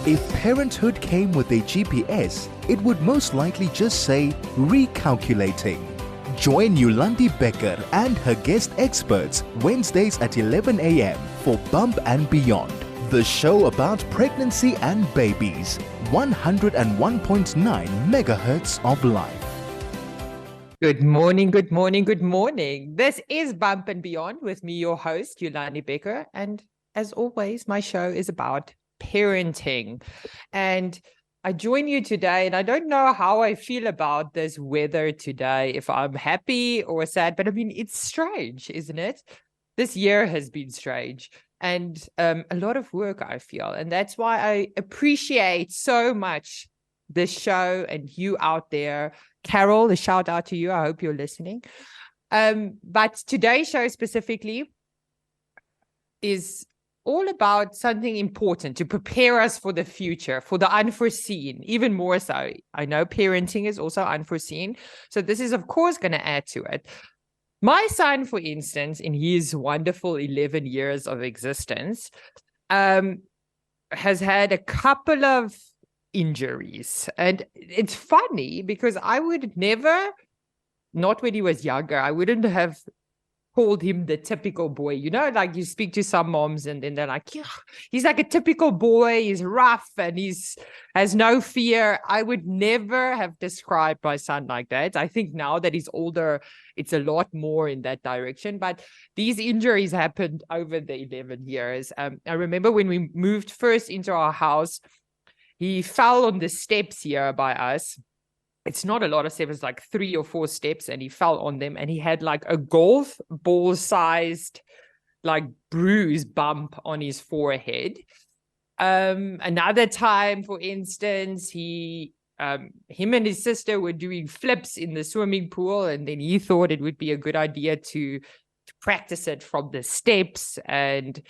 If parenthood came with a GPS, it would most likely just say recalculating. Join Yolandi Becker and her guest experts Wednesdays at 11 a.m. for Bump and Beyond, the show about pregnancy and babies. 101.9 megahertz of life. Good morning, good morning, good morning. This is Bump and Beyond with me, your host, Yolandi Becker. And as always, my show is about parenting. And I join you today, and I don't know how I feel about this weather today, if I'm happy or sad, but I mean, it's strange, isn't it? This year has been strange and a lot of work, I feel. And that's why I appreciate so much this show and you out there. Carol, a shout out to you. I hope you're listening. But today's show specifically is all about something important to prepare us for the future, for the unforeseen, even more so. I know parenting is also unforeseen. So this is, of course, going to add to it. My son, for instance, in his wonderful 11 years of existence, has had a couple of injuries. And it's funny because I would never, not when he was younger, I wouldn't have called him the typical boy. You know, like you speak to some moms and then they're like, yeah, he's like a typical boy. He's rough and has no fear. I would never have described my son like that. I think now that he's older, it's a lot more in that direction. But these injuries happened over the 11 years. I remember when we moved first into our house, he fell on the steps here by us. It's not a lot of steps, it's like 3 or 4 steps, and he fell on them, and he had like a golf ball sized like bruise bump on his forehead. Another time, for instance, him and his sister were doing flips in the swimming pool, and then he thought it would be a good idea to practice it from the steps, and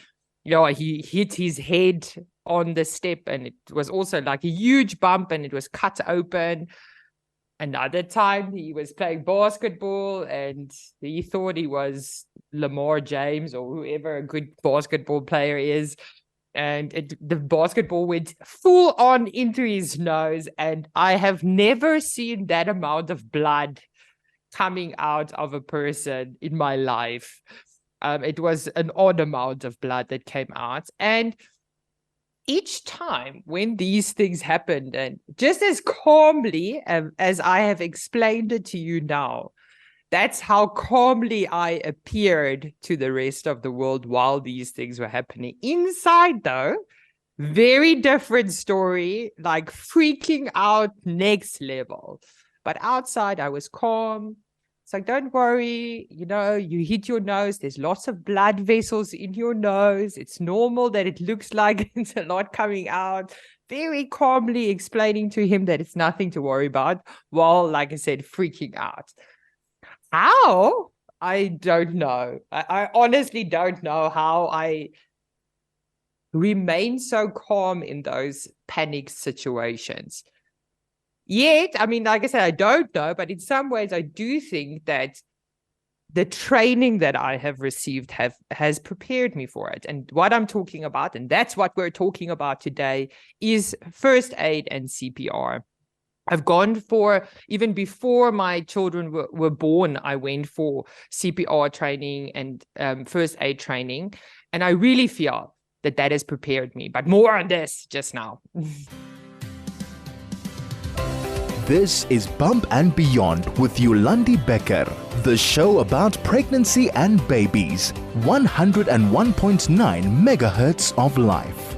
he hit his head on the step, and it was also like a huge bump, and it was cut open. Another time he was playing basketball and he thought he was Lamar James or whoever a good basketball player is. And the basketball went full on into his nose. And I have never seen that amount of blood coming out of a person in my life. It was an odd amount of blood that came out. And each time when these things happened, and just as calmly as I have explained it to you now, that's how calmly I appeared to the rest of the world while these things were happening. Inside, though, very different story, like freaking out next level. But outside, I was calm. It's like, don't worry, you hit your nose. There's lots of blood vessels in your nose. It's normal that it looks like it's a lot coming out. Very calmly explaining to him that it's nothing to worry about while, like I said, freaking out. How? I don't know. I honestly don't know how I remain so calm in those panic situations. Yet, I mean, like I said, I don't know, but in some ways I do think that the training that I have received has prepared me for it. And what I'm talking about, and that's what we're talking about today, is first aid and CPR. I've gone for, even before my children were born, I went for CPR training and first aid training. And I really feel that has prepared me. But more on this just now. This is Bump and Beyond with Yolandi Becker, the show about pregnancy and babies. 101.9 megahertz of life.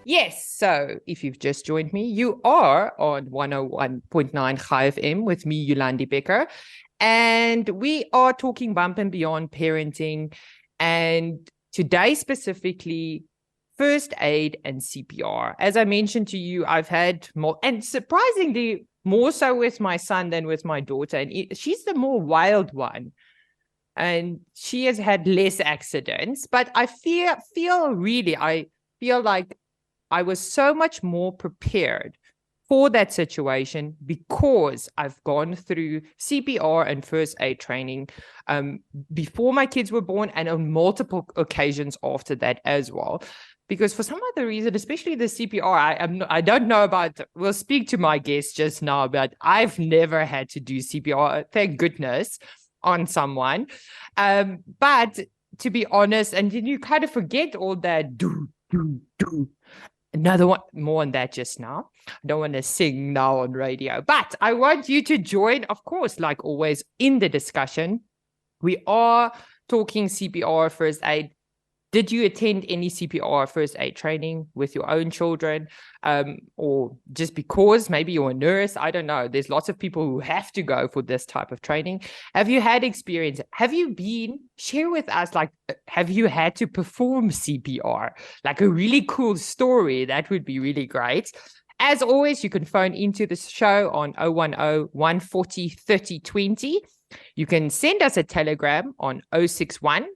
Yes, so if you've just joined me, you are on 101.9 Chai FM with me, Yolandi Becker, and we are talking Bump and Beyond parenting, and today specifically, first aid and CPR. As I mentioned to you, I've had more, and surprisingly more so with my son than with my daughter. And she's the more wild one. And she has had less accidents. But I feel like I was so much more prepared for that situation because I've gone through CPR and first aid training before my kids were born and on multiple occasions after that as well. because for some other reason, especially the CPR, I don't know about, we'll speak to my guest just now, but I've never had to do CPR, thank goodness, on someone. But to be honest, and then you kind of forget all that do. Another one more on that just now. I don't want to sing now on radio, but I want you to join, of course, like always, in the discussion. We are talking CPR, first aid. Did you attend any CPR first aid training with your own children? Or just because maybe you're a nurse? I don't know. There's lots of people who have to go for this type of training. Have you had experience? Share with us, like, have you had to perform CPR? Like a really cool story. That would be really great. As always, you can phone into the show on 010-140-3020. You can send us a telegram on 061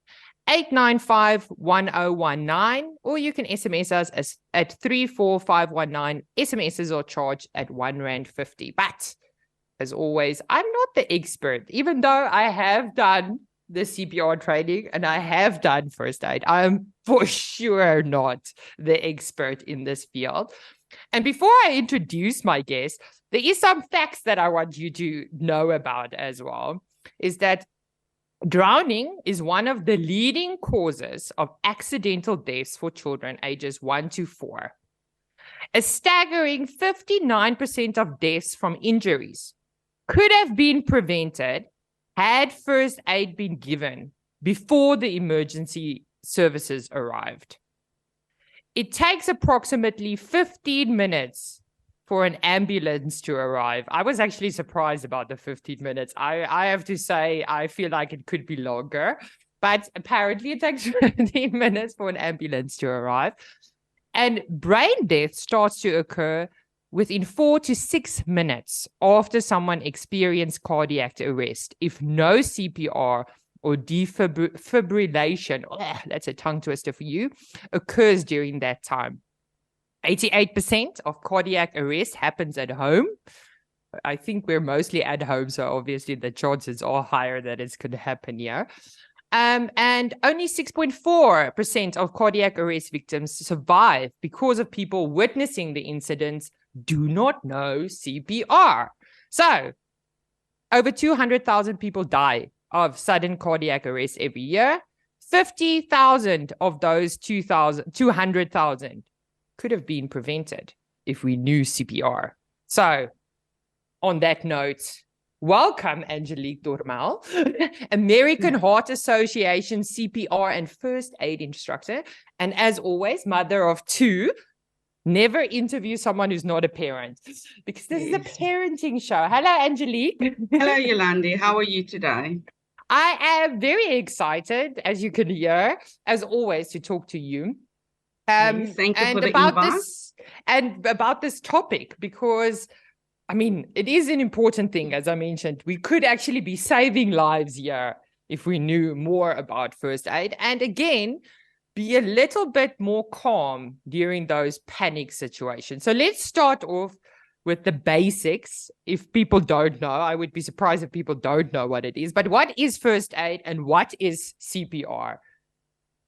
895-1019, or you can SMS us at 34519. SMSs are charged at R1.50. But as always, I'm not the expert, even though I have done the CPR training and I have done first aid. I'm for sure not the expert in this field. And before I introduce my guest, there is some facts that I want you to know about as well, is that drowning is one of the leading causes of accidental deaths for children ages 1 to 4. A staggering 59% of deaths from injuries could have been prevented had first aid been given before the emergency services arrived. It takes approximately 15 minutes for an ambulance to arrive. I was actually surprised about the 15 minutes. I have to say, I feel like it could be longer, but apparently it takes 15 minutes for an ambulance to arrive. And brain death starts to occur within 4 to 6 minutes after someone experienced cardiac arrest, if no CPR or defibrillation, that's a tongue twister for you, occurs during that time. 88% of cardiac arrest happens at home. I think we're mostly at home, so obviously the chances are higher that it's going to happen here. And only 6.4% of cardiac arrest victims survive because of people witnessing the incidents do not know CPR. So, over 200,000 people die of sudden cardiac arrest every year. 50,000 of those 200,000 could have been prevented if we knew CPR. So, on that note, welcome, Angelique Dormehl, American Heart Association CPR and first aid instructor. And as always, mother of 2. Never interview someone who's not a parent, because this is a parenting show. Hello, Angelique. Hello, Yolandi. How are you today? I am very excited, as you can hear, as always, to talk to you. Yes, thank you for the invite. About this topic, because I mean, it is an important thing. As I mentioned, we could actually be saving lives here if we knew more about first aid, and again, be a little bit more calm during those panic situations. So let's start off with the basics. If people don't know, I would be surprised if people don't know what it is, but what is first aid and what is CPR?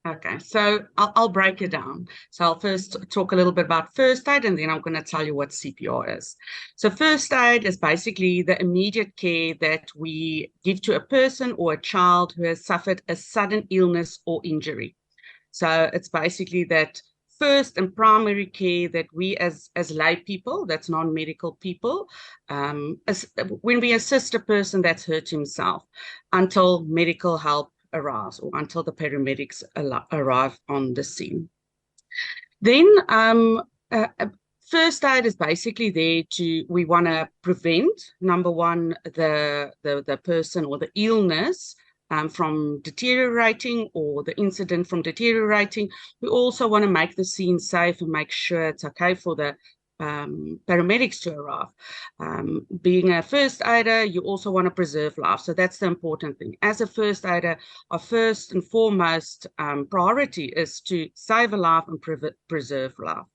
Okay, so I'll break it down. So I'll first talk a little bit about first aid, and then I'm going to tell you what CPR is. So first aid is basically the immediate care that we give to a person or a child who has suffered a sudden illness or injury. So it's basically that first and primary care that we as lay people, that's non-medical people, when we assist a person that's hurt himself until medical help arrives or until the paramedics arrive on the scene. Then first aid is basically there we want to prevent, number one, the person or the illness from deteriorating, or the incident from deteriorating. We also want to make the scene safe and make sure it's okay for the paramedics to arrive. Being a first aider, you also want to preserve life. So that's the important thing. As a first aider, our first and foremost priority is to save a life and preserve life.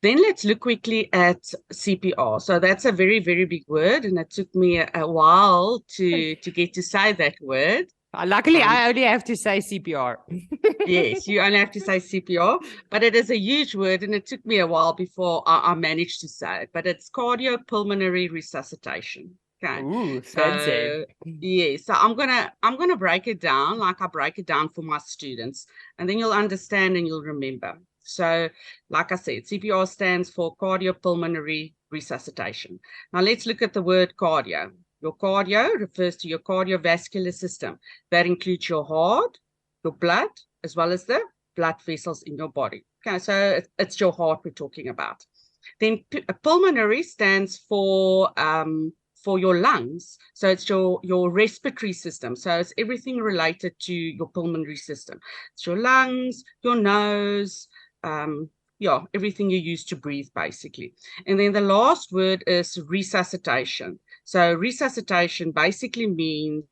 Then let's look quickly at CPR. So that's a very, very big word, and it took me a while to get to say that word. Luckily, I only have to say CPR. Yes, you only have to say CPR, but it is a huge word, and it took me a while before I managed to say it. But it's cardiopulmonary resuscitation. Okay, Ooh, so fancy. yeah, so I'm gonna break it down like I break it down for my students, and then you'll understand and you'll remember. So, like I said, CPR stands for cardiopulmonary resuscitation. Now let's look at the word cardio. Your cardio refers to your cardiovascular system. That includes your heart, your blood, as well as the blood vessels in your body. Okay, so it's your heart we're talking about. Then pulmonary stands for your lungs. So it's your respiratory system. So it's everything related to your pulmonary system. It's your lungs, your nose, everything you use to breathe, basically. And then the last word is resuscitation. So resuscitation basically means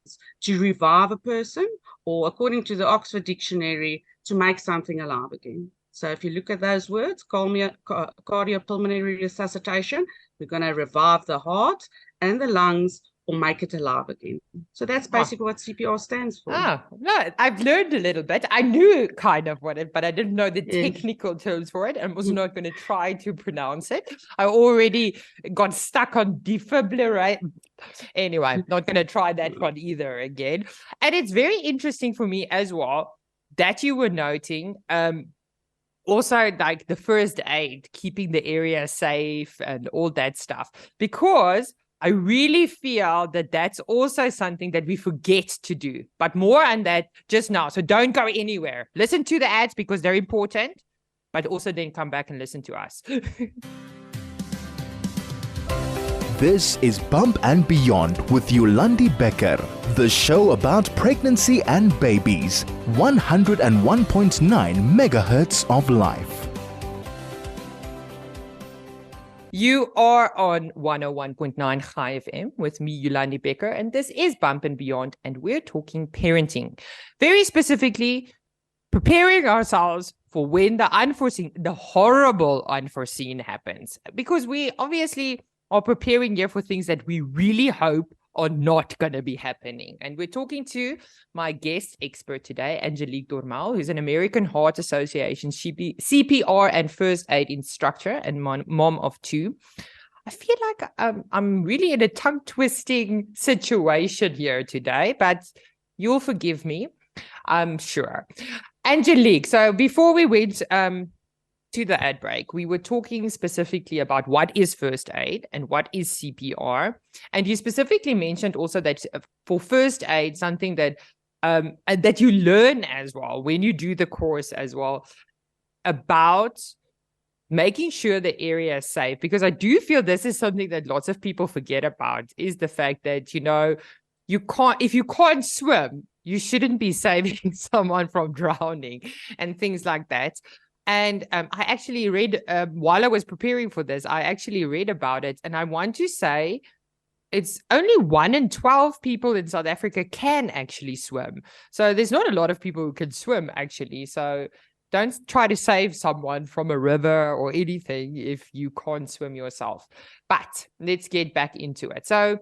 to revive a person, or according to the Oxford Dictionary, to make something alive again. So if you look at those words, cardiopulmonary resuscitation, we're going to revive the heart and the lungs or make it alive again. So that's basically what CPR stands for. No, I've learned a little bit. I knew kind of what it, but I didn't know the technical terms for it and was not going to try to pronounce it. I already got stuck on defibrillate. Anyway, not going to try that one either again. And it's very interesting for me as well that you were noting, also like the first aid, keeping the area safe and all that stuff, because I really feel that that's also something that we forget to do, but more on that just now. So don't go anywhere. Listen to the ads because they're important, but also then come back and listen to us. This is Bump and Beyond with Yolandi Becker, the show about pregnancy and babies. 101.9 megahertz of life. You are on 101.9 Chai FM with me, Yolandi Becker, and this is Bump and Beyond, and we're talking parenting. Very specifically, preparing ourselves for when the unforeseen, the horrible unforeseen happens. Because we obviously are preparing here for things that we really hope are not going to be happening. And we're talking to my guest expert today, Angelique Dormehl, who's an American Heart Association CPR and first aid instructor and mom of two. I feel like I'm really in a tongue-twisting situation here today, but you'll forgive me, I'm sure. Angelique, so before we went to the ad break, we were talking specifically about what is first aid and what is CPR. And you specifically mentioned also that for first aid, something that that you learn as well when you do the course as well, about making sure the area is safe. Because I do feel this is something that lots of people forget about, is the fact that, you know, if you can't swim, you shouldn't be saving someone from drowning and things like that. And I actually read, while I was preparing for this, I actually read about it. And I want to say it's only 1 in 12 people in South Africa can actually swim. So there's not a lot of people who can swim, actually. So don't try to save someone from a river or anything if you can't swim yourself. But let's get back into it. So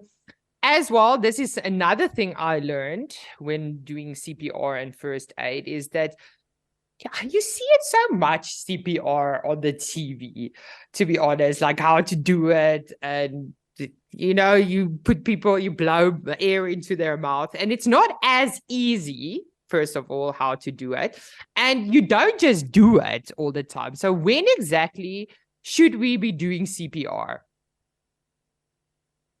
as well, this is another thing I learned when doing CPR and first aid, is that you see it so much, CPR, on the TV, to be honest, like how to do it. And, you know, you blow air into their mouth, and it's not as easy, first of all, how to do it. And you don't just do it all the time. So when exactly should we be doing CPR?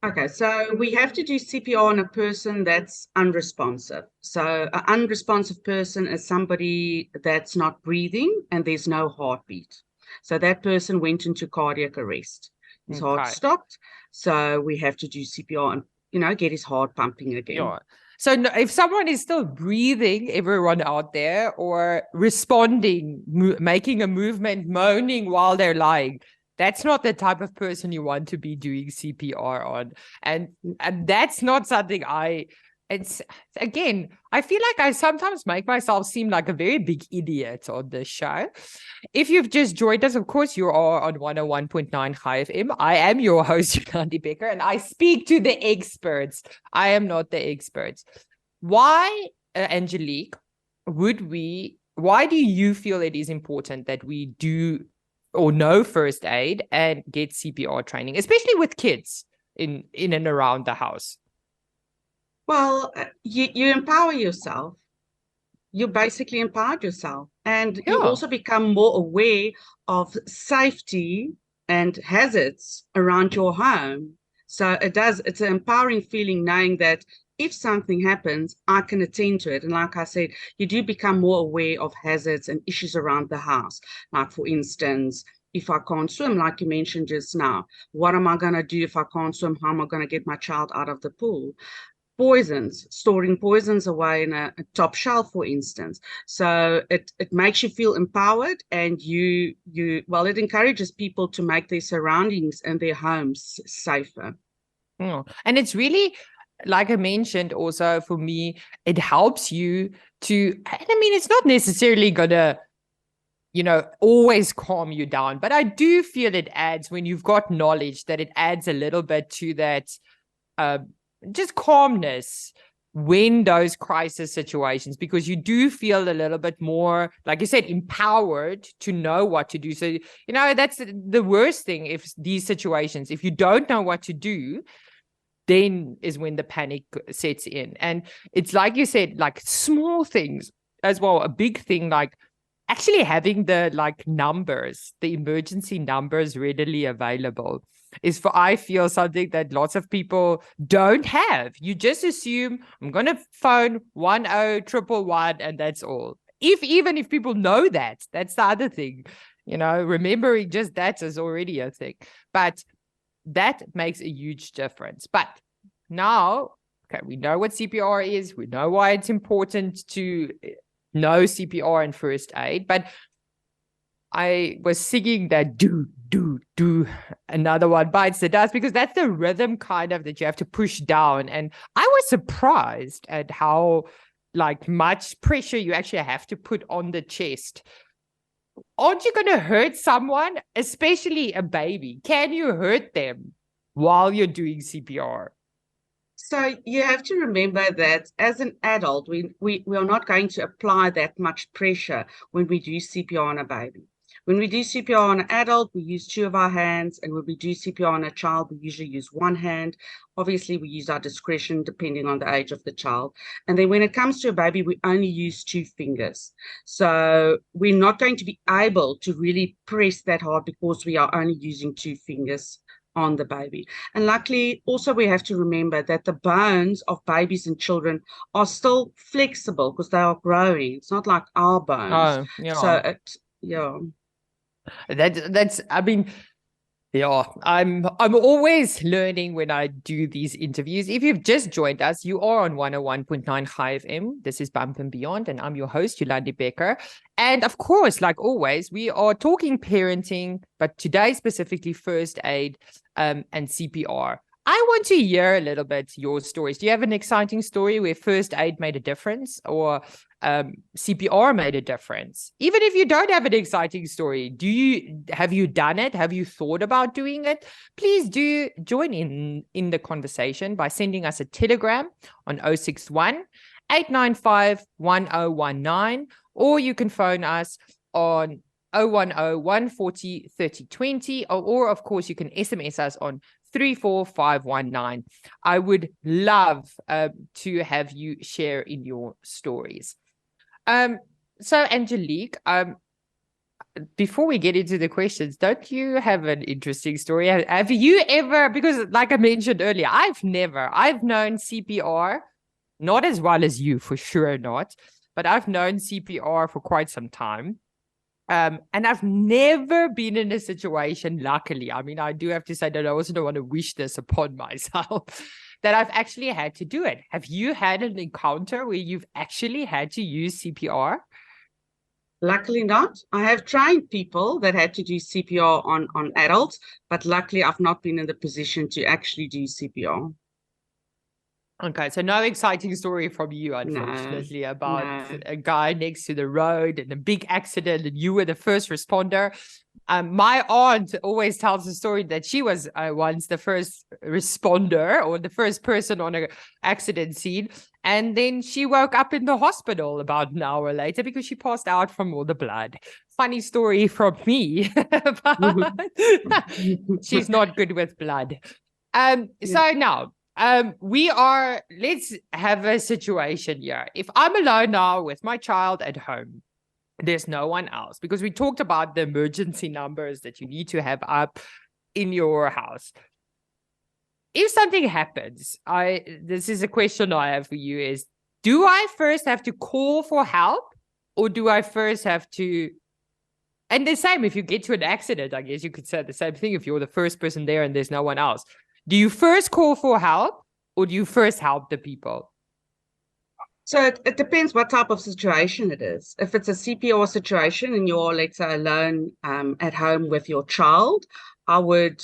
Okay, so we have to do CPR on a person that's unresponsive. So an unresponsive person is somebody that's not breathing and there's no heartbeat. So that person went into cardiac arrest. His heart stopped. So we have to do CPR and, you know, get his heart pumping again. Yeah. So if someone is still breathing, everyone out there, or responding, making a movement, moaning while they're lying, that's not the type of person you want to be doing CPR on. And that's not something it's, again, I feel like I sometimes make myself seem like a very big idiot on this show. If you've just joined us, of course, you are on 101.9 Chai FM. I am your host, Yolandi Becker, and I speak to the experts. I am not the experts. Why Angelique, why do you feel it is important that we do or know first aid and get CPR training, especially with kids in and around the house? Well, you empower yourself. You basically empowered yourself, and you Yeah. also become more aware of safety and hazards around your home. So it's an empowering feeling knowing that if something happens, I can attend to it. And like I said, you do become more aware of hazards and issues around the house. Like, for instance, if I can't swim, like you mentioned just now, what am I going to do if I can't swim? How am I going to get my child out of the pool? Poisons, storing poisons away in a top shelf, for instance. So it makes you feel empowered, and it encourages people to make their surroundings and their homes safer. And it's really, like I mentioned, also for me, it helps you to, I mean, it's not necessarily gonna, always calm you down, but I do feel it adds, when you've got knowledge, that it adds a little bit to that just calmness when those crisis situations, because you do feel a little bit more, like you said, empowered to know what to do. So, that's the worst thing. If these situations, if you don't know what to do, then is when the panic sets in. And it's like you said, like small things as well. A big thing, like actually having the emergency numbers readily available I feel something that lots of people don't have. You just assume I'm going to phone 10111 and that's all. Even if people know that, that's the other thing, remembering just that is already a thing. But that makes a huge difference. But now, okay, we know what CPR is. We know why it's important to know CPR and first aid. But I was singing that do, another one bites the dust, because that's the rhythm kind of that you have to push down. And I was surprised at how much pressure you actually have to put on the chest. Aren't you going to hurt someone, especially a baby? Can you hurt them while you're doing CPR? So you have to remember that as an adult, we are not going to apply that much pressure when we do CPR on a baby. When we do CPR on an adult, we use two of our hands, and when we do CPR on a child, we usually use one hand. Obviously, we use our discretion depending on the age of the child. And then when it comes to a baby, we only use two fingers. So we're not going to be able to really press that hard because we are only using two fingers on the baby. And luckily, also we have to remember that the bones of babies and children are still flexible because they are growing. It's not like our bones. Oh, yeah. So That's I mean, yeah, I'm always learning when I do these interviews. If you've just joined us, you are on 101.9 High FM. This is Bump and Beyond, and I'm your host, Yolandi Becker. And of course, like always, we are talking parenting, but today specifically first aid and CPR. I want to hear a little bit your stories. Do you have an exciting story where first aid made a difference, or CPR made a difference? Even if you don't have an exciting story, have you done it? Have you thought about doing it? Please do join in the conversation by sending us a telegram on 061 895 1019, or you can phone us on 010-140-3020, or of course you can SMS us on 34519. I would love to have you share in your stories. So Angelique, before we get into the questions, don't you have an interesting story? Have you ever, because like I mentioned earlier, I've known CPR, not as well as you, for sure not, but I've known CPR for quite some time. And I've never been in a situation, luckily, I mean, I do have to say that I also don't want to wish this upon myself, that I've actually had to do it. Have you had an encounter where you've actually had to use CPR? Luckily not. I have trained people that had to do CPR on adults, but luckily I've not been in the position to actually do CPR. Okay, so no exciting story from you, unfortunately, about a guy next to the road and a big accident, and you were the first responder. My aunt always tells the story that she was once the first responder or the first person on an accident scene. And then she woke up in the hospital about an hour later because she passed out from all the blood. Funny story from me, but she's not good with blood. So now, let's have a situation here. If I'm alone now with my child at home, there's no one else, because we talked about the emergency numbers that you need to have up in your house. If something happens, this is a question I have for you is, do I first have to call for help, or do I first have to, and the same if you get to an accident, I guess you could say the same thing if you're the first person there and there's no one else. Do you first call for help, or do you first help the people? So it depends what type of situation it is. If it's a CPR situation and you're, let's say, alone at home with your child, I would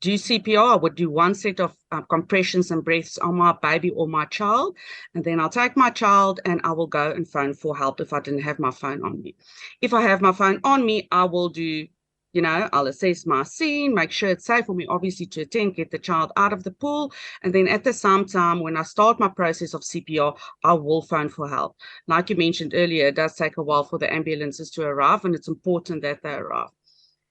do CPR. I would do one set of compressions and breaths on my baby or my child, and then I'll take my child and I will go and phone for help if I didn't have my phone on me. If I have my phone on me, I will do, I'll assess my scene, make sure it's safe for me, obviously, to attend, get the child out of the pool. And then at the same time, when I start my process of CPR, I will phone for help. Like you mentioned earlier, it does take a while for the ambulances to arrive, and it's important that they arrive.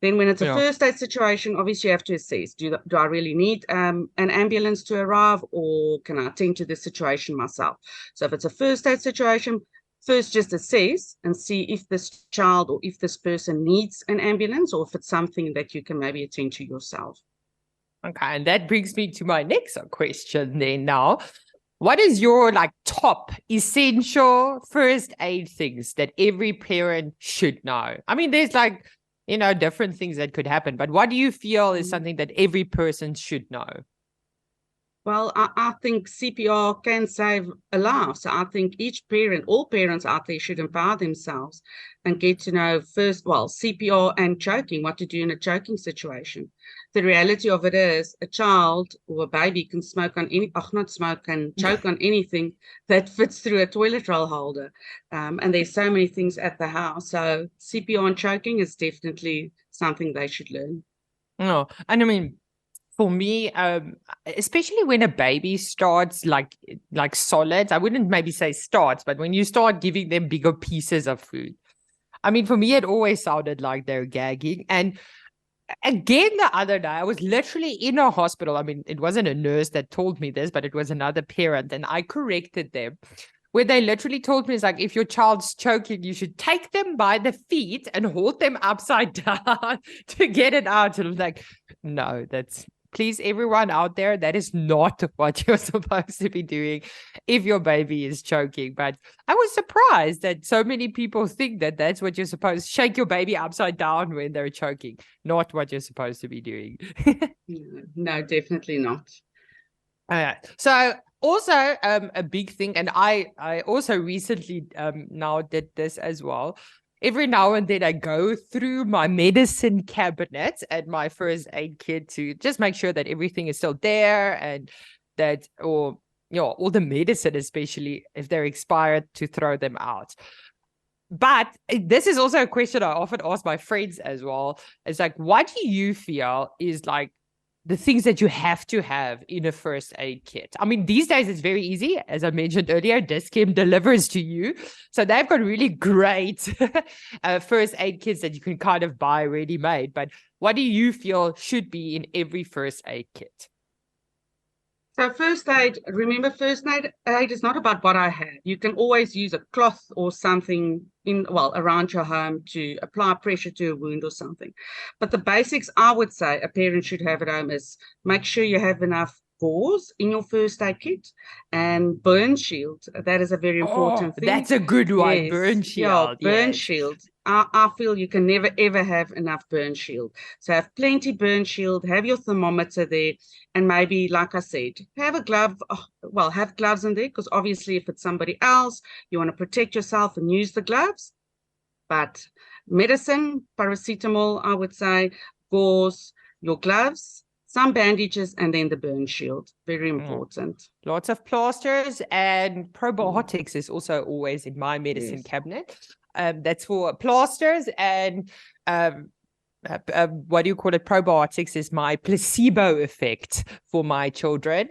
Then when it's a first aid situation, obviously you have to assess, do I really need an ambulance to arrive, or can I attend to the situation myself? So if it's a first aid situation, first just assess and see if this child or if this person needs an ambulance, or if it's something that you can maybe attend to yourself. Okay, and that brings me to my next question then now. What is your top essential first aid things that every parent should know? I mean, there's different things that could happen, but what do you feel is something that every person should know? Well, I think CPR can save a life. So I think all parents out there should empower themselves and get to know first, CPR and choking, what to do in a choking situation. The reality of it is a child or a baby can choke on anything that fits through a toilet roll holder. And there's so many things at the house. So CPR and choking is definitely something they should learn. No, and I mean, for me, especially when a baby starts like solids, I wouldn't maybe say starts, but when you start giving them bigger pieces of food, I mean, for me, it always sounded like they're gagging. And again, the other day, I was literally in a hospital. I mean, it wasn't a nurse that told me this, but it was another parent, and I corrected them, where they literally told me, it's like, if your child's choking, you should take them by the feet and hold them upside down to get it out. And I'm like, no, please, everyone out there, that is not what you're supposed to be doing if your baby is choking. But I was surprised that so many people think that that's what you're supposed to shake your baby upside down when they're choking. Not what you're supposed to be doing. No, definitely not. So also a big thing, and I also recently now did this as well. Every now and then I go through my medicine cabinet and my first aid kit to just make sure that everything is still there, and that, or all the medicine, especially if they're expired, to throw them out. But this is also a question I often ask my friends as well. It's like, what do you feel is the things that you have to have in a first aid kit? I mean, these days it's very easy. As I mentioned earlier, Dis-Chem delivers to you. So they've got really great first aid kits that you can kind of buy ready-made. But what do you feel should be in every first aid kit? So first aid, remember, first aid is not about what I have. You can always use a cloth or something around your home to apply pressure to a wound or something. But the basics I would say a parent should have at home is make sure you have enough gauze in your first aid kit and burn shield. That is a very important thing. That's a good one. Yes. Burn shield. Yeah, burn shield. I feel you can never ever have enough burn shield. So have plenty burn shield, have your thermometer there, and maybe, like I said, have a glove. Have gloves in there, because obviously if it's somebody else, you want to protect yourself and use the gloves. But medicine, paracetamol, I would say, gauze, your gloves, some bandages, and then the burn shield. Very important. Lots of plasters, and probiotics is also always in my medicine cabinet. That's for plasters, and what do you call it? Probiotics is my placebo effect for my children,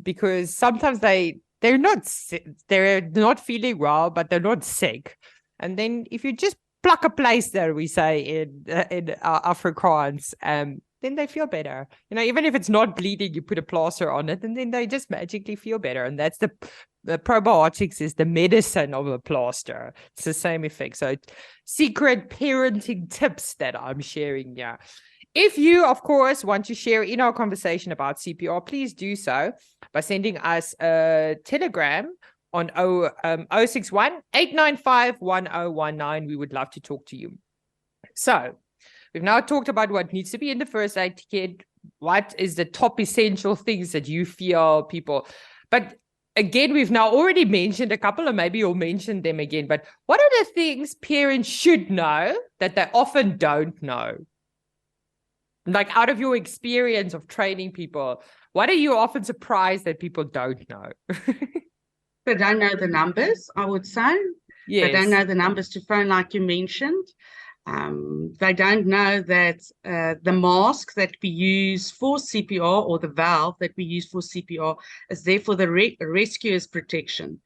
because sometimes they're not feeling well, but they're not sick, and then if you just pluck a plaster, we say in Afrikaans, then they feel better. Even if it's not bleeding, you put a plaster on it, and then they just magically feel better. And that's the probiotics is the medicine of a plaster. It's the same effect. So secret parenting tips that I'm sharing here. If you, of course, want to share in our conversation about CPR, please do so by sending us a telegram on 061 895 1019. We would love to talk to you. So we've now talked about what needs to be in the first aid kit. What is the top essential things that you feel people, but again, we've now already mentioned a couple, and maybe you'll mention them again, but what are the things parents should know that they often don't know? Like, out of your experience of training people, what are you often surprised that people don't know? They don't know the numbers, I would say. Yes. They don't know the numbers to phone, like you mentioned. They don't know that the mask that we use for CPR, or the valve that we use for CPR, is there for the rescuer's protection.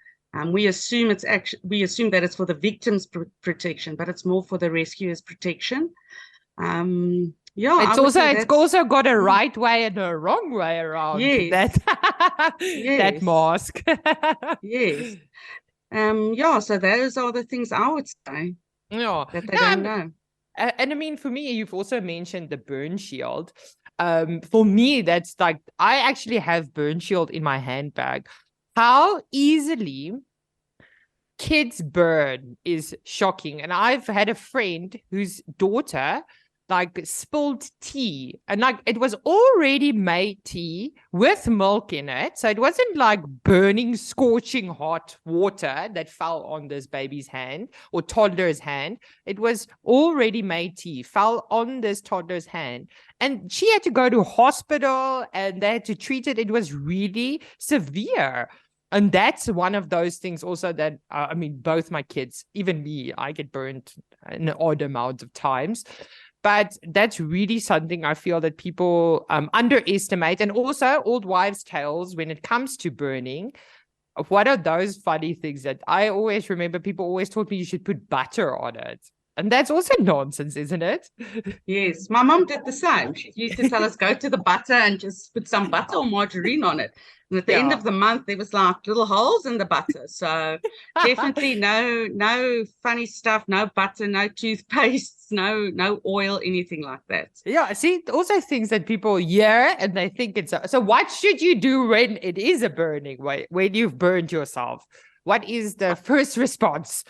We assume that it's for the victim's protection, but it's more for the rescuer's protection. It's also got a right way and a wrong way around. Yes. That mask. Yes. So those are the things I would say. Yeah, that they don't know. And I mean, for me, you've also mentioned the burn shield. For me, that's like, I actually have burn shield in my handbag. How easily kids burn is shocking. And I've had a friend whose daughter spilled tea, and it was already made tea with milk in it, so it wasn't like burning, scorching hot water that fell on this baby's hand or toddler's hand. It was already made tea, fell on this toddler's hand, and she had to go to hospital and they had to treat it. It was really severe. And that's one of those things also that, both my kids, even me, I get burned an odd amount of times. But that's really something I feel that people underestimate. And also old wives' tales when it comes to burning. What are those funny things that I always remember? People always told me you should put butter on it. And that's also nonsense, isn't it? Yes, my mom did the same. She used to tell us, go to the butter and just put some butter or margarine on it. And at the end of the month, there was like little holes in the butter. So definitely no funny stuff, no butter, no toothpaste, no oil, anything like that. Yeah, see, also things that people hear and they think it's so what should you do when it is a burning, when you've burned yourself? What is the first response?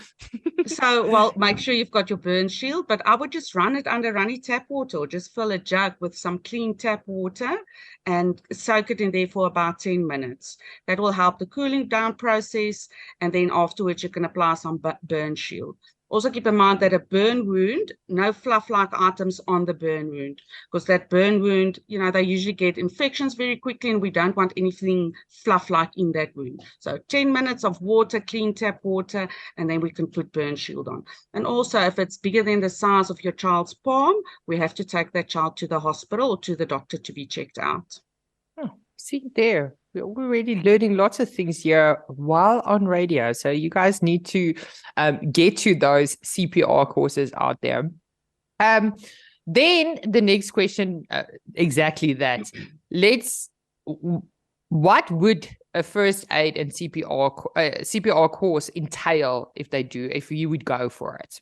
So, make sure you've got your burn shield, but I would just run it under runny tap water, or just fill a jug with some clean tap water and soak it in there for about 10 minutes. That will help the cooling down process, and then afterwards you can apply some burn shield. Also keep in mind that a burn wound, no fluff-like items on the burn wound, because that burn wound, they usually get infections very quickly, and we don't want anything fluff-like in that wound. So 10 minutes of water, clean tap water, and then we can put burn shield on. And also, if it's bigger than the size of your child's palm, we have to take that child to the hospital or to the doctor to be checked out. Oh, see there. We're already learning lots of things here while on radio. So you guys need to get to those CPR courses out there. Then the next question, exactly that. What would a first aid and CPR course entail if you would go for it?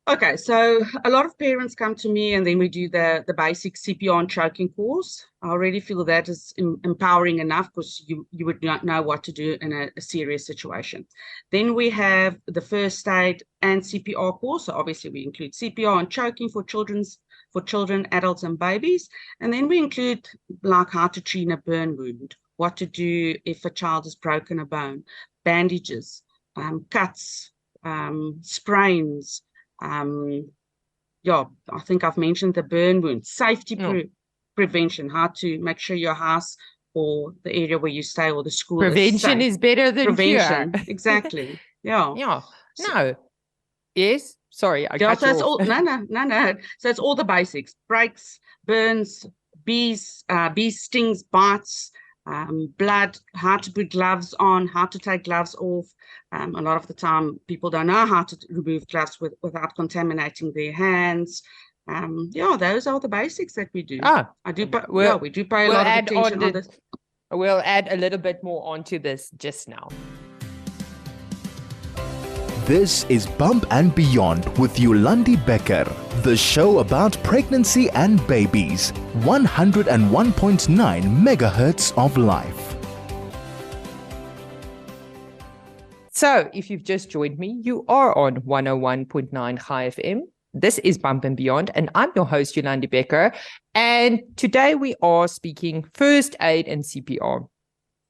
Okay, so a lot of parents come to me and then we do the basic CPR and choking course. I already feel that is empowering enough, because you would not know what to do in a serious situation. Then we have the first aid and CPR course. So obviously we include CPR and choking for children, adults and babies. And then we include like how to treat a burn wound, what to do if a child has broken a bone, bandages, cuts, sprains. I think I've mentioned the burn wound, safety prevention, how to make sure your house or the area where you stay or the school prevention is better than prevention. cure. Exactly. Yeah. No. Yes. Sorry, I Yeah, cut so you it's off. all no. So it's all the basics: breaks, burns, bees, bee stings, bites, blood, how to put gloves on, how to take gloves off. A lot of the time, people don't know how to remove gloves without contaminating their hands. Yeah, those are the basics that we do. Ah, I do, we'll, we do pay a we'll lot of add attention on on this. we'll add a little bit more onto this just now. This is Bump and Beyond with Yolandi Becker, the show about pregnancy and babies. 101.9 megahertz of life. So if you've just joined me, you are on 101.9 High FM. This is Bump and Beyond, and I'm your host, Yolandi Becker. And today we are speaking first aid and CPR.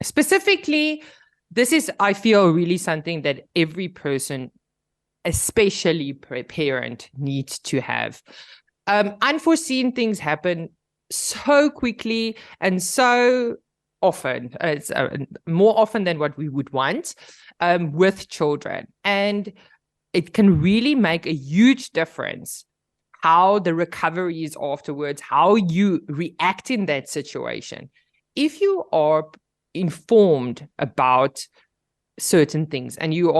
Specifically, this is, I feel, really something that every person, especially parent, needs to have. Unforeseen things happen so quickly and so often. It's more often than what we would want with children. And it can really make a huge difference how the recovery is afterwards, how you react in that situation. If you are informed about certain things and you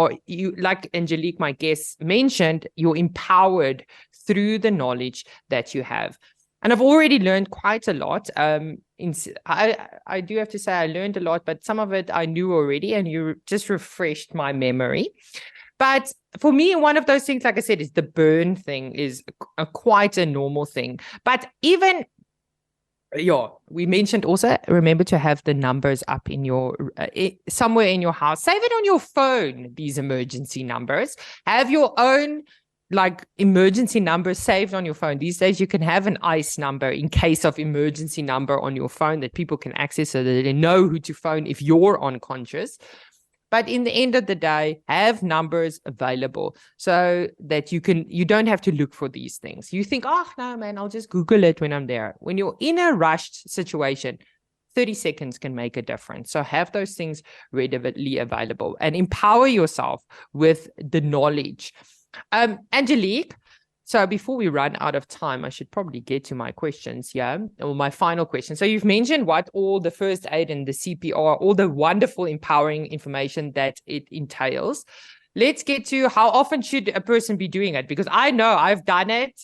like Angelique, my guest, mentioned, you're empowered through the knowledge that you have. And I've already learned quite a lot. I do have to say I learned a lot, but some of it I knew already, and you just refreshed my memory. But for me, one of those things, like I said, is the burn thing is quite a normal thing. But even, we mentioned also, remember to have the numbers up in your, somewhere in your house. Save it on your phone, these emergency numbers. Have your own emergency numbers saved on your phone. These days, you can have an ICE number in case of emergency number on your phone that people can access so that they know who to phone if you're unconscious. But in the end of the day, have numbers available so that you don't have to look for these things. You think, oh, no, man, I'll just Google it when I'm there. When you're in a rushed situation, 30 seconds can make a difference. So have those things readily available and empower yourself with the knowledge. Angelique, so before we run out of time, I should probably get to my questions, or my final question. So you've mentioned what all the first aid and the CPR, all the wonderful empowering information that it entails. Let's get to how often should a person be doing it? Because I know I've done it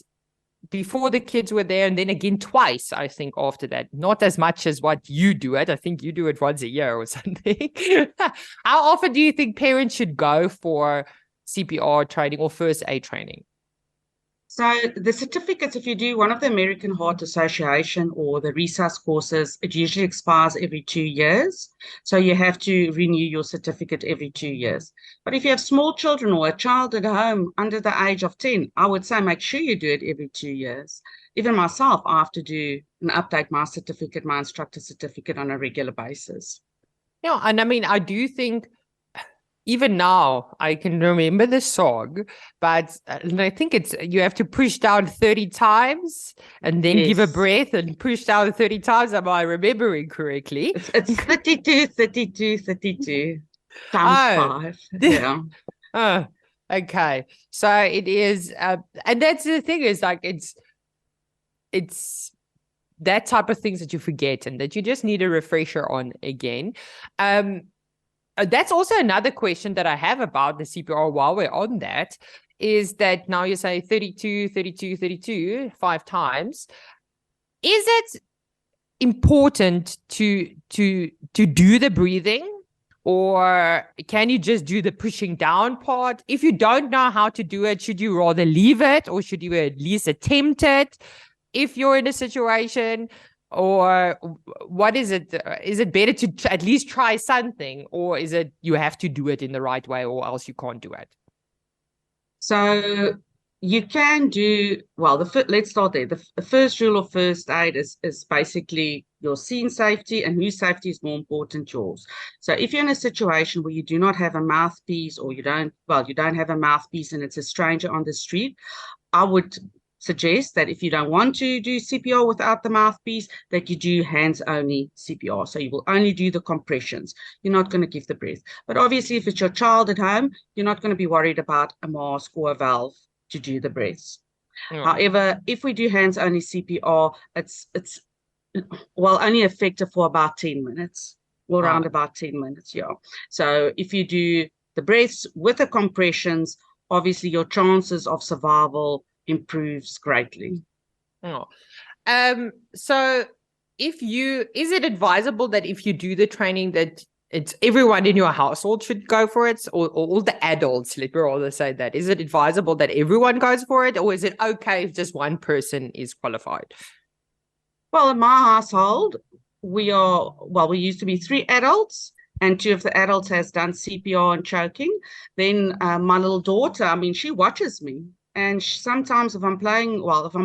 before the kids were there and then again twice, I think, after that. Not as much as what you do it. I think you do it once a year or something. How often do you think parents should go for CPR training or first aid training? So the certificates, if you do one of the American Heart Association or the resus courses, it usually expires every 2 years. So you have to renew your certificate every 2 years. But if you have small children or a child at home under the age of 10, I would say make sure you do it every 2 years. Even myself, I have to do and update my certificate, my instructor certificate on a regular basis. Yeah, and I mean, I do think even now I can remember the song, but I think it's you have to push down 30 times and then give a breath and push down 30 times. Am I remembering correctly? It's 32, 32, 32 times 5. Yeah. Oh, okay. So it is, and that's the thing is it's that type of things that you forget and that you just need a refresher on again. That's also another question that I have about the CPR while we're on that, is that now you say 32, 32, 32, 5 times. Is it important to do the breathing, or can you just do the pushing down part? If you don't know how to do it, should you rather leave it or should you at least attempt it if you're in a situation? Or what is it? Is it better to at least try something, or is it you have to do it in the right way or else you can't do it? So you can do, well, let's start there. The first rule of first aid is basically your scene safety, and whose safety is more important, yours. So if you're in a situation where you do not have a mouthpiece, or you don't have a mouthpiece and it's a stranger on the street, I would suggest that if you don't want to do CPR without the mouthpiece, that you do hands-only CPR. So you will only do the compressions. You're not going to give the breath. But obviously, if it's your child at home, you're not going to be worried about a mask or a valve to do the breaths. However, if we do hands-only CPR, it's only effective for about 10 minutes, or around about 10 minutes, yeah. So if you do the breaths with the compressions, obviously your chances of survival improves greatly. So is it advisable that if you do the training that it's everyone in your household should go for it, or all the adults, let me rather say that? Is it advisable that everyone goes for it, or is it okay if just one person is qualified? Well, in my household, we used to be 3 adults, and 2 of the adults has done CPR and choking. Then my little daughter, she watches me. And sometimes if I'm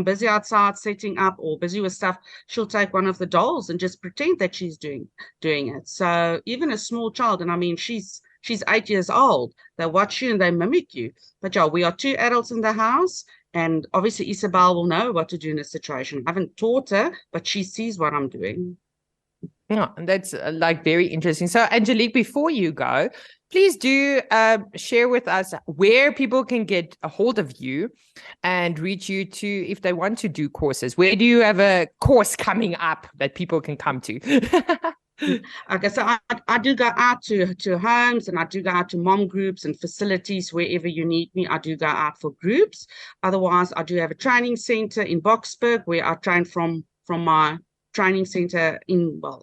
busy outside setting up or busy with stuff, she'll take one of the dolls and just pretend that she's doing it. So even a small child, and she's 8 years old, they watch you and they mimic you. But yeah, we are 2 adults in the house. And obviously Isabel will know what to do in a situation. I haven't taught her, but she sees what I'm doing. Yeah, that's very interesting. So Angelique, before you go, please do share with us where people can get a hold of you and reach you to if they want to do courses. Where do you have a course coming up that people can come to? Okay, so I do go out to homes, and I do go out to mom groups and facilities wherever you need me. I do go out for groups. Otherwise, I do have a training center in Boksburg where I train from my training center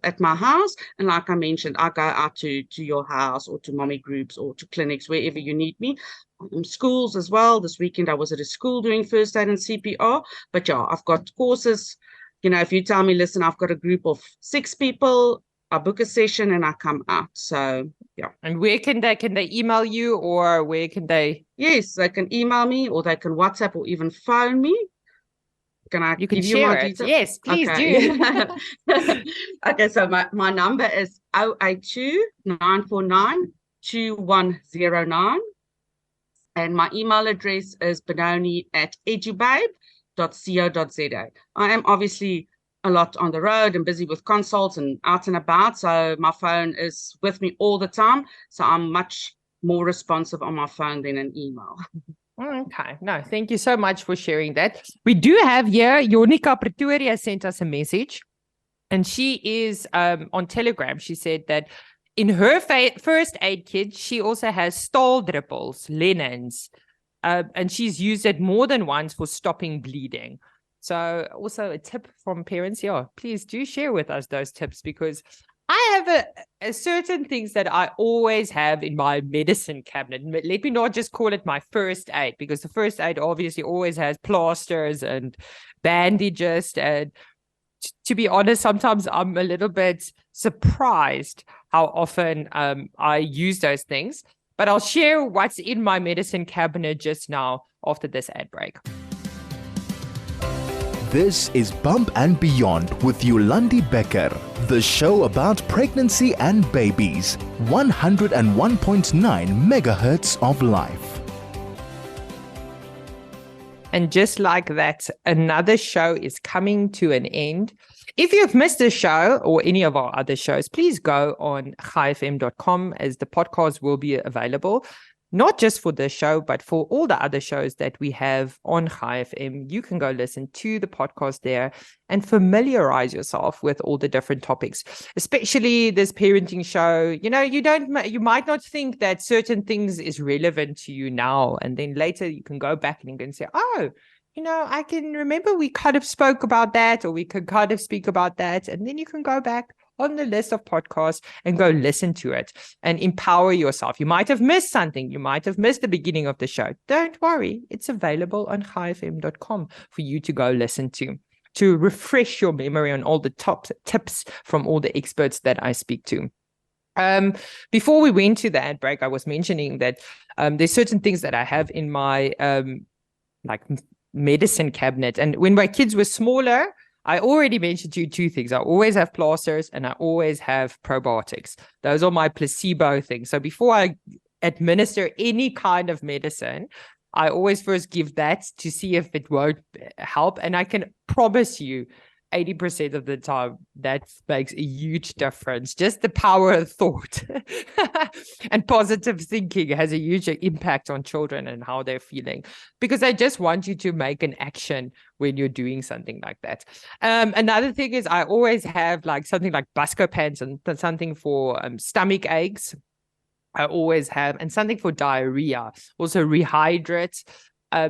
at my house. And like I mentioned, I go out to your house or to mommy groups or to clinics wherever you need me. Schools as well. This weekend I was at a school doing first aid and CPR. But yeah, I've got courses. If you tell me, listen, I've got a group of 6 people, I book a session and I come out. So yeah. And where can they email you, or where can they? Yes, they can email me, or they can WhatsApp or even phone me. Can I give you my details? Yes, please do. Okay, so my number is 082-949-2109. And my email address is benoni@edubabe.co.za. I am obviously a lot on the road and busy with consults and out and about, so my phone is with me all the time. So I'm much more responsive on my phone than an email. Okay. No, thank you so much for sharing that. We do have here, Jonica Pretoria sent us a message, and she is on Telegram. She said that in her first aid kit, she also has stall dripples, linens, and she's used it more than once for stopping bleeding. So also a tip from parents, yeah, please do share with us those tips, because I have a certain things that I always have in my medicine cabinet. Let me not just call it my first aid, because the first aid obviously always has plasters and bandages. And to be honest, sometimes I'm a little bit surprised how often I use those things. But I'll share what's in my medicine cabinet just now after this ad break. This is Bump and Beyond with Yolandi Becker, the show about pregnancy and babies. 101.9 megahertz of life. And just like that, another show is coming to an end. If you've missed this show or any of our other shows, please go on chaifm.com, as the podcast will be available. Not just for this show, but for all the other shows that we have on Chai FM. You can go listen to the podcast there and familiarize yourself with all the different topics, especially this parenting show. You might not think that certain things is relevant to you now, and then later you can go back and you can say, oh, I can remember we kind of spoke about that, or we could kind of speak about that. And then you can go back on the list of podcasts and go listen to it and empower yourself. You might have missed something. You might have missed the beginning of the show. Don't worry. It's available on chaifm.com for you to go listen to refresh your memory on all the top tips from all the experts that I speak to. Before we went to the ad break, I was mentioning that there's certain things that I have in my medicine cabinet. And when my kids were smaller, I already mentioned to you 2 things. I always have plasters and I always have probiotics. Those are my placebo things. So before I administer any kind of medicine, I always first give that to see if it won't help. And I can promise you, 80% of the time, that makes a huge difference. Just the power of thought and positive thinking has a huge impact on children and how they're feeling, because I just want you to make an action when you're doing something like that. Another thing is I always have like something like Buscopan and something for stomach aches. I always have, and something for diarrhea, also rehydrate.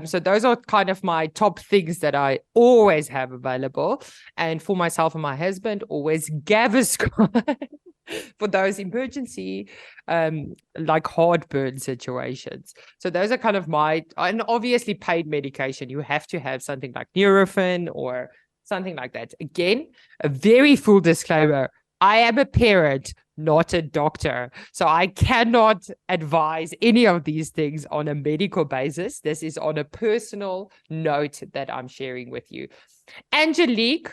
So those are kind of my top things that I always have available. And for myself and my husband, always Gaviscon for those emergency, like heartburn situations. So those are kind of and obviously paid medication. You have to have something like Nurofen or something like that. Again, a very full disclaimer. I am a parent, not a doctor. So I cannot advise any of these things on a medical basis. This is on a personal note that I'm sharing with you. Angelique,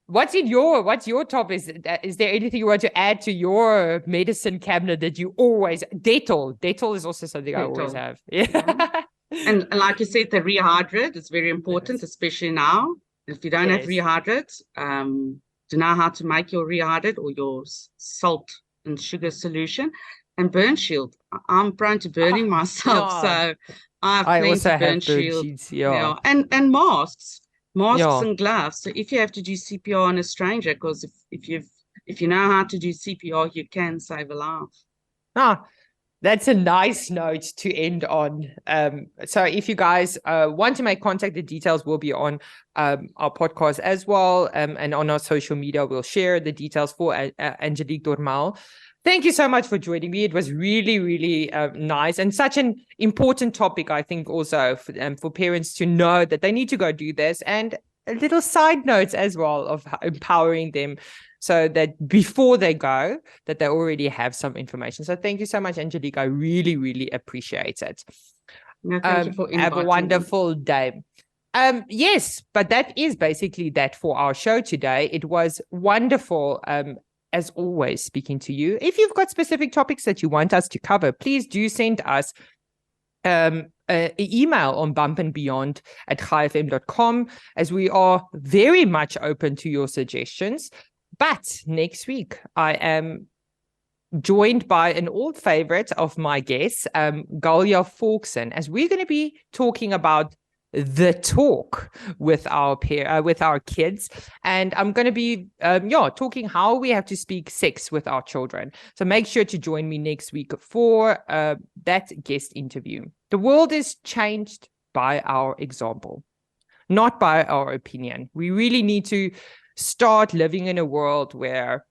what's your top? Is there anything you want to add to your medicine cabinet that you always, Dettol is also something I always have. Yeah. And like you said, the rehydrate is very important, especially now. If you don't have rehydrate, to know how to make your rehydrate or your salt and sugar solution. And burn shield. I'm prone to burning myself, so I also have burn shield. Sheets, and masks and gloves. So if you have to do CPR on a stranger, because if you know how to do CPR, you can save a life. That's a nice note to end on. So if you guys want to make contact, the details will be on our podcast as well. And on our social media, we'll share the details for Angelique Dormehl. Thank you so much for joining me. It was really, really nice and such an important topic, I think, also for parents to know that they need to go do this, and a little side notes as well of empowering them so that before they go, that they already have some information. So thank you so much, Angelique. I really, really appreciate it. No, thank you for inviting have a wonderful day. Yes, but that is basically that for our show today. It was wonderful, as always, speaking to you. If you've got specific topics that you want us to cover, please do send us an email on bumpandbeyond@chaifm.com, as we are very much open to your suggestions. But next week, I am joined by an old favorite of my guests, Galia Faulkson, as we're going to be talking about the talk with our kids, and I'm going to be talking how we have to speak sex with our children. So make sure to join me next week for that guest interview. The world is changed by our example, not by our opinion. We really need to start living in a world where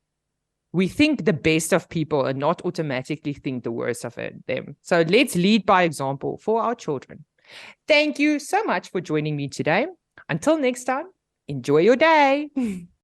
we think the best of people and not automatically think the worst of them. So let's lead by example for our children. Thank you so much for joining me today. Until next time, enjoy your day.